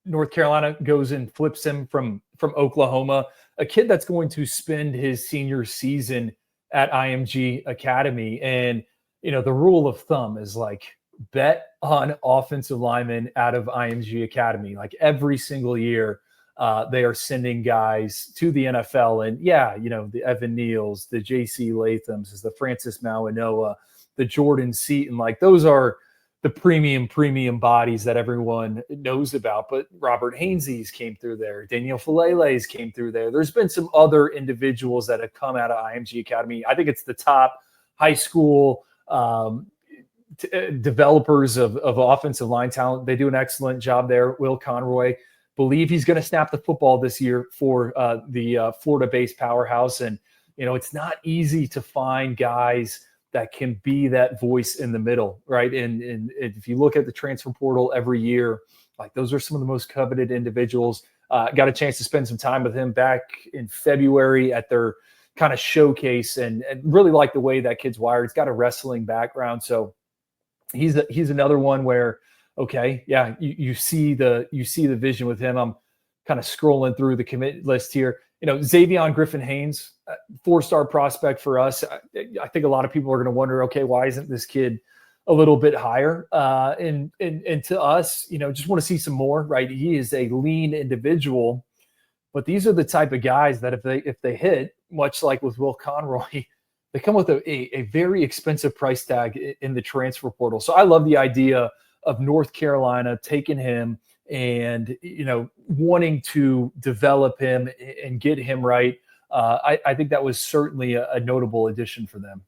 North Carolina goes and flips him from Oklahoma, a kid that's going to spend his senior season at IMG Academy. And, the rule of thumb is like bet on offensive linemen out of IMG Academy. Like every single year, they are sending guys to the NFL. And the Evan Neals, the JC Lathams, the Francis Mawanoa, the Jordan Seaton, like those are the premium bodies that everyone knows about. But Robert Hainsey's came through there. Daniel Falele's came through there. There's been some other individuals that have come out of IMG Academy. I think it's the top high school developers of offensive line talent. They do an excellent job there. Will Conroy, believe he's going to snap the football this year for the Florida-based powerhouse. And, it's not easy to find guys that can be that voice in the middle, right? And if you look at the transfer portal every year, like those are some of the most coveted individuals. Got a chance to spend some time with him back in February at their kind of showcase, and really like the way that kid's wired. He's got a wrestling background, so he's another one where, okay, yeah, you see the vision with him. I'm kind of scrolling through the commit list here. Xavion Griffin-Haynes, 4-star prospect for us. I think a lot of people are going to wonder, okay, why isn't this kid a little bit higher? And to us, just want to see some more, right? He is a lean individual, but these are the type of guys that if they hit, much like with Will Conroy, they come with a very expensive price tag in the transfer portal. So I love the idea of North Carolina taking him and, wanting to develop him and get him right. I think that was certainly a notable addition for them.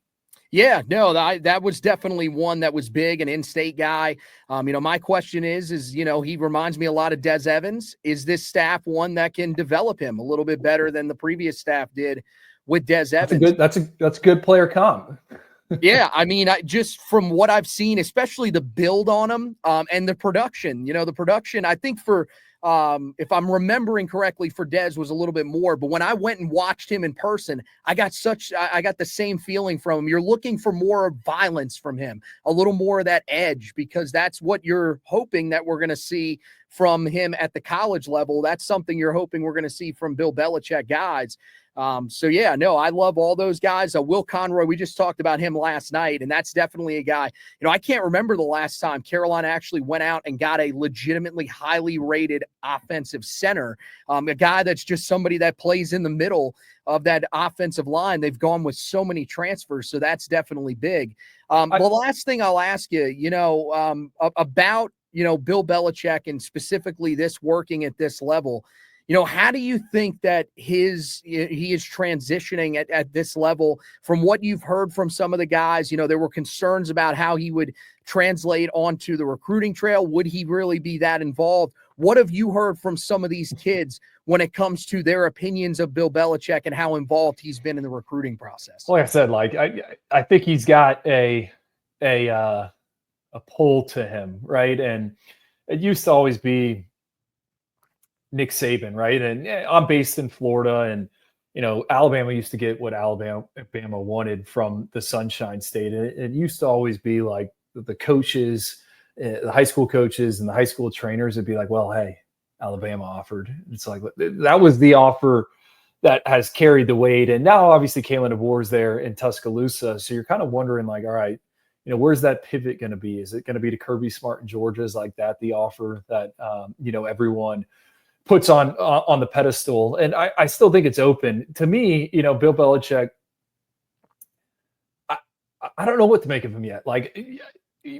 Yeah, no, that was definitely one that was big, an in-state guy. My question is, he reminds me a lot of Des Evans. Is this staff one that can develop him a little bit better than the previous staff did with Des Evans? That's a good player comp. Yeah, I mean, just from what I've seen, especially the build on him and the production, I think for if I'm remembering correctly, for Dez was a little bit more, but when I went and watched him in person, I got the same feeling from him. You're looking for more violence from him, a little more of that edge, because that's what you're hoping that we're going to see from him at the college level. That's something you're hoping we're going to see from Bill Belichick guys. I love all those guys. Will Conroy, we just talked about him last night, and that's definitely a guy. I can't remember the last time Carolina actually went out and got a legitimately highly rated offensive center, a guy that's just somebody that plays in the middle of that offensive line. They've gone with so many transfers, so that's definitely big. The last thing I'll ask you, about Bill Belichick and specifically this working at this level. How do you think that he is transitioning at this level from what you've heard from some of the guys? There were concerns about how he would translate onto the recruiting trail. Would he really be that involved? What have you heard from some of these kids when it comes to their opinions of Bill Belichick and how involved he's been in the recruiting process? Like I said, I think he's got a pull to him, right? And it used to always be Nick Saban, right? And I'm based in Florida, and Alabama used to get what Alabama wanted from the Sunshine State. And it used to always be like the coaches, the high school coaches and the high school trainers would be like, well, hey, Alabama offered. It's like that was the offer that has carried the weight. And now obviously Kalen DeBoer's there in Tuscaloosa. So you're kind of wondering like, all right, where's that pivot going to be? Is it going to be to Kirby Smart and Georgia's like that, the offer that, everyone puts on the pedestal? And I still think it's open. To me, Bill Belichick, I don't know what to make of him yet. Like,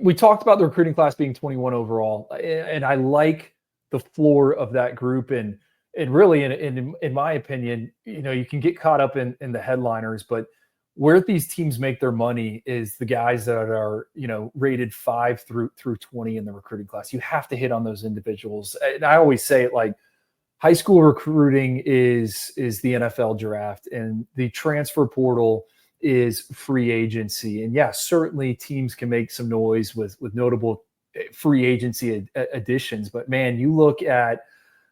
we talked about the recruiting class being 21 overall, and I like the floor of that group. And really, in my opinion, you can get caught up in the headliners, but where these teams make their money is the guys that are, rated 5 through 20 in the recruiting class. You have to hit on those individuals. And I always say it, like, high school recruiting is the NFL draft, and the transfer portal is free agency. And yeah, certainly teams can make some noise with notable free agency additions. But man, you look at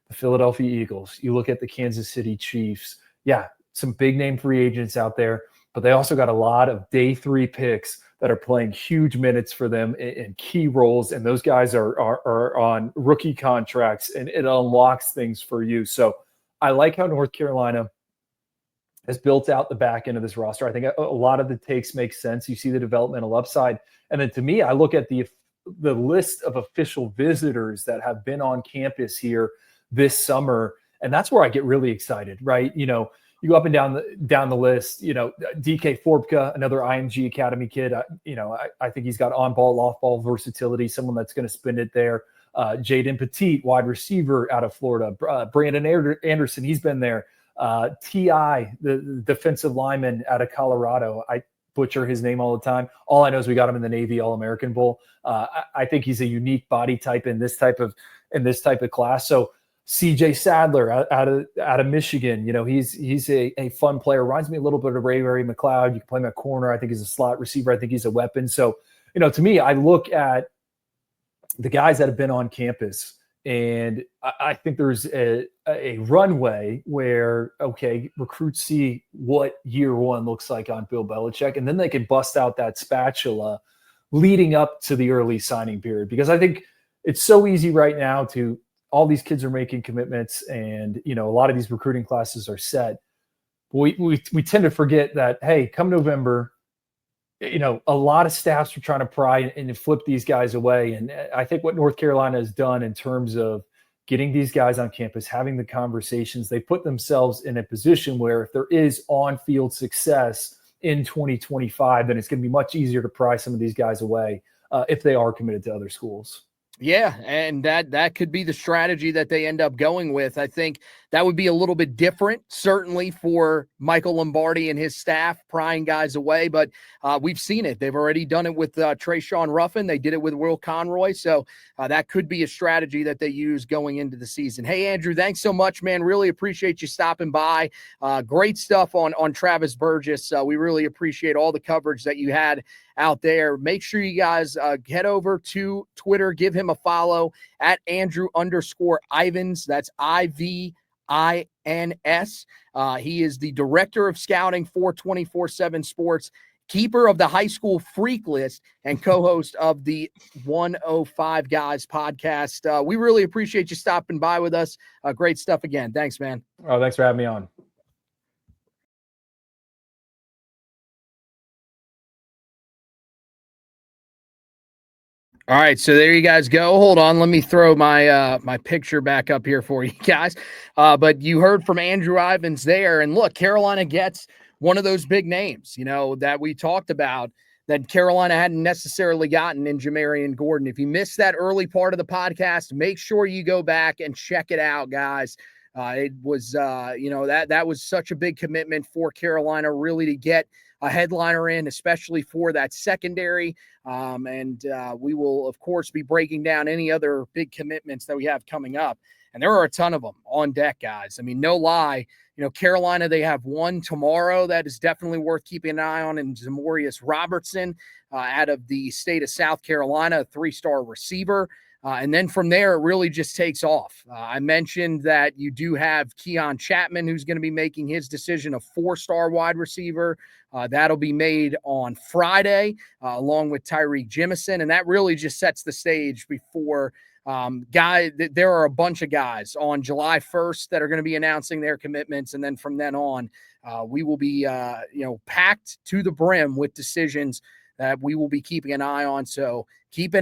the Philadelphia Eagles, you look at the Kansas City Chiefs. Yeah, some big name free agents out there, but they also got a lot of day 3 picks that are playing huge minutes for them in key roles. And those guys are on rookie contracts, and it unlocks things for you. So I like how North Carolina has built out the back end of this roster. I think a lot of the takes make sense. You see the developmental upside. And then to me, I look at the list of official visitors that have been on campus here this summer, and that's where I get really excited, right? You go up and down the list, DK Forbka, another IMG Academy kid. I think he's got on-ball, off-ball versatility, someone that's going to spin it there. Jaden Petit, wide receiver out of Florida. Brandon Anderson, he's been there. T.I., the defensive lineman out of Colorado. I butcher his name all the time. All I know is we got him in the Navy All-American Bowl. I think he's a unique body type in this type of class. So CJ Sadler out of Michigan, he's a fun player. Reminds me a little bit of Ray McLeod. You can play him at corner. I think he's a slot receiver. I think he's a weapon. So, to me, I look at the guys that have been on campus, and I think there's a runway where, okay, recruits see what year 1 looks like on Bill Belichick, and then they can bust out that spatula leading up to the early signing period. Because I think it's so easy right now all these kids are making commitments, and, a lot of these recruiting classes are set. We tend to forget that, hey, come November, a lot of staffs are trying to pry and flip these guys away. And I think what North Carolina has done in terms of getting these guys on campus, having the conversations, they put themselves in a position where if there is on-field success in 2025, then it's going to be much easier to pry some of these guys away if they are committed to other schools. Yeah, and that could be the strategy that they end up going with. I think that would be a little bit different, certainly for Michael Lombardi and his staff prying guys away, but we've seen it. They've already done it with Trayshawn Ruffin. They did it with Will Conroy, so that could be a strategy that they use going into the season. Hey, Andrew, thanks so much, man. Really appreciate you stopping by. Great stuff on Travis Burgess. We really appreciate all the coverage that you had out there. Make sure you guys head over to Twitter, give him a follow at Andrew_Ivins. That's IVINS. He is the director of scouting for 24/7 Sports, keeper of the high school freak list, and co-host of the 105 Guys podcast. We really appreciate you stopping by with us. Great stuff again. Thanks, man. Oh, thanks for having me on. All right, so there you guys go. Hold on, let me throw my my picture back up here for you guys. But you heard from Andrew Ivins there, and look, Carolina gets one of those big names, that we talked about that Carolina hadn't necessarily gotten in Jamarrion Gordon. If you missed that early part of the podcast, make sure you go back and check it out, guys. It was, that was such a big commitment for Carolina, really, to get a headliner in, especially for that secondary. And we will, of course, be breaking down any other big commitments that we have coming up. And there are a ton of them on deck, guys. I mean, no lie. Carolina, they have one tomorrow that is definitely worth keeping an eye on, and Zamorius Robertson out of the state of South Carolina, a 3-star receiver. And then from there, it really just takes off. I mentioned that you do have Keon Chapman, who's going to be making his decision, a 4-star wide receiver. That'll be made on Friday, along with Tyreek Jimison. And that really just sets the stage before there are a bunch of guys on July 1st that are going to be announcing their commitments. And then from then on, we will be, packed to the brim with decisions that we will be keeping an eye on. So keep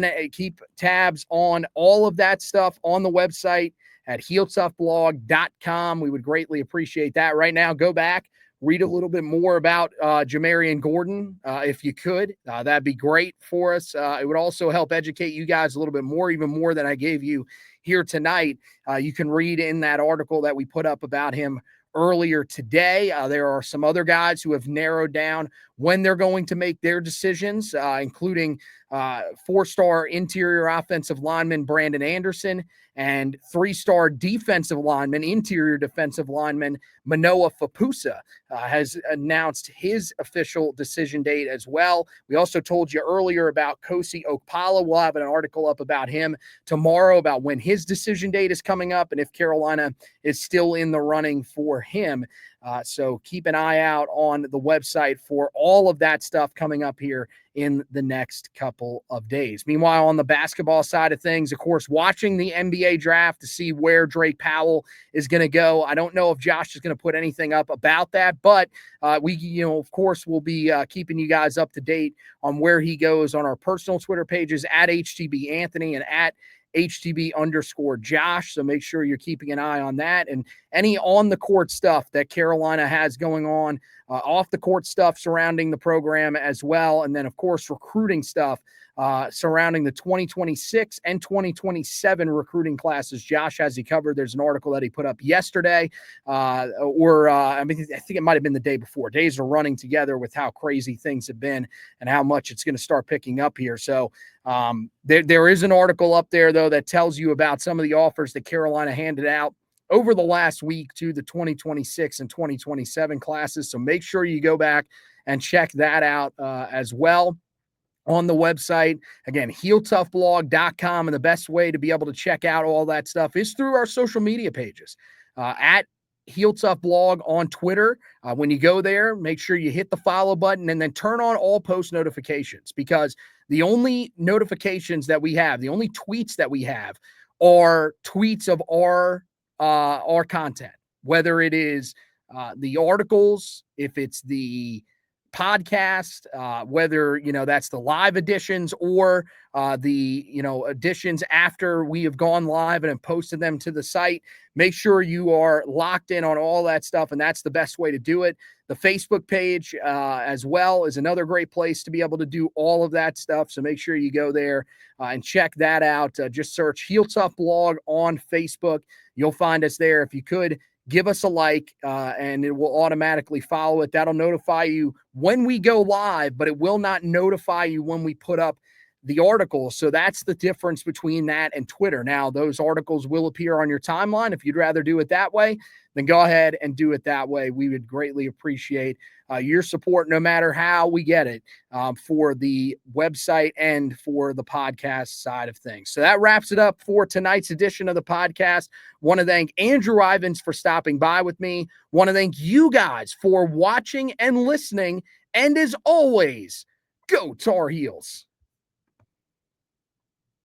tabs on all of that stuff on the website at heeltoughblog.com. We would greatly appreciate that. Right now, go back, read a little bit more about Jamarrion Gordon, if you could. That'd be great for us. It would also help educate you guys a little bit more, even more than I gave you here tonight. You can read in that article that we put up about him earlier today. There are some other guys who have narrowed down when they're going to make their decisions, including 4-star interior offensive lineman Brandon Anderson and 3-star defensive lineman, interior defensive lineman Manoa Fapusa has announced his official decision date as well. We also told you earlier about Kosi Okpala. We'll have an article up about him tomorrow about when his decision date is coming up and if Carolina is still in the running for him. So keep an eye out on the website for all of that stuff coming up here in the next couple of days. Meanwhile, on the basketball side of things, of course, watching the NBA draft to see where Drake Powell is going to go. I don't know if Josh is going to put anything up about that, but we, of course, will be keeping you guys up to date on where he goes on our personal Twitter pages at HTB Anthony and at HTB_Josh. So make sure you're keeping an eye on that and any on the court stuff that Carolina has going on, off the court stuff surrounding the program as well. And then of course, recruiting stuff surrounding the 2026 and 2027 recruiting classes. Josh has you covered. There's an article that he put up yesterday, I think it might've been the day before. Days are running together with how crazy things have been and how much it's going to start picking up here. So there is an article up there though, that tells you about some of the offers that Carolina handed out over the last week to the 2026 and 2027 classes. So make sure you go back and check that out as well on the website. Again, heeltoughblog.com. And the best way to be able to check out all that stuff is through our social media pages at Heel Tough Blog on Twitter. When you go there, make sure you hit the follow button and then turn on all post notifications, because the only notifications that we have, the only tweets that we have are tweets of our content, whether it is the articles, if it's the podcast, whether, that's the live editions or the, editions after we have gone live and have posted them to the site. Make sure you are locked in on all that stuff, and that's the best way to do it. The Facebook page as well is another great place to be able to do all of that stuff. So make sure you go there and check that out. Just search Heel Tough Blog on Facebook. You'll find us there. If you could, give us a like and it will automatically follow it. That'll notify you when we go live, but it will not notify you when we put up the articles. So that's the difference between that and Twitter. Now, those articles will appear on your timeline. If you'd rather do it that way, then go ahead and do it that way. We would greatly appreciate your support, no matter how we get it, for the website and for the podcast side of things. So that wraps it up for tonight's edition of the podcast. Want to thank Andrew Ivins for stopping by with me. Want to thank you guys for watching and listening. And as always, go Tar Heels.